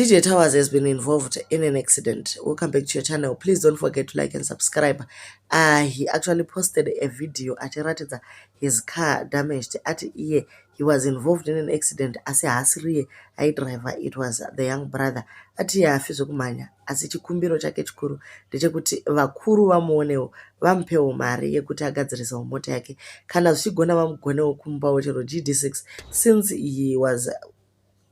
djtowers has been involved in an accident. Welcome back to your channel. Please don't forget to like and subscribe. He actually posted a video achiratidza his car damaged at he was involved in an accident as a hasiri driver. It was the young brother at hafi zvokumhanya asi chikumbiro chake chikuru ndechekuti vakuru vamuonewo vampewo mari yekuti agadzirisawo mota yake kana zvichigona vamugonewo kumupawo chero GD6 since he was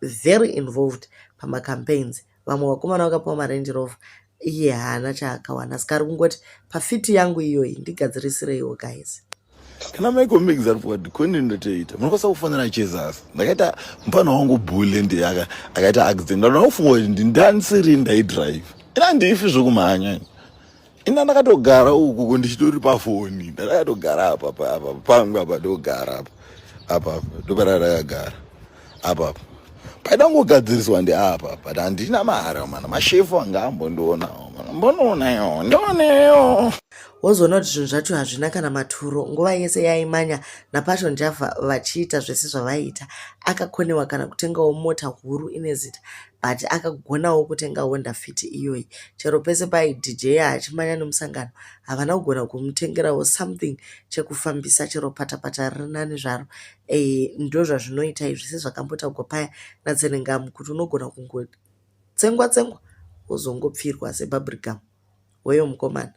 very involved pamacampaigns. Vamwe vakomana vakapawo marange rover iye haana chaakawana saka ari kungoti pafiti yangu iyoyi ndigadzirisireiwo guys. Can I make a mix that word? Kundindoteita. Munokasa kufanira Jesus. Ndakaita mpano wangu bulle ndi akaita accident. Ndinofunga kuti ndindansiri ndaidrive. Ina ndifi zvokumhanya. Ina ndakatogara uku ndichitori pafoni. Ndakatogara apa pangu apa ndogara apa. Apa ndoparara yakagara. Apa. Paidangogadziriswa ndi apa but handina mari mana mashefu anga ambondoonawo mana mbonoonayo ndooneyo. Wozoona kuti zvinhu zvacho hazvina kana maturo. Nguva yese yaimanya napassionjava vachiita zvese zvavaiita akakonewa kana kutengawo mota huru ine zita but akagonawo kutenga Honda Fit iyoyi. Chero pese pai DJ achimanya nomusangano havana kugona kumutengerawo something chekufambisa chero patapata riri nani zvaro. Ndo zvazvinoita izvi sezvakambotagwa paya natsenengamu kuti unogona kungotsengwa wozongopfirwa sebubblegum weyo mukomana.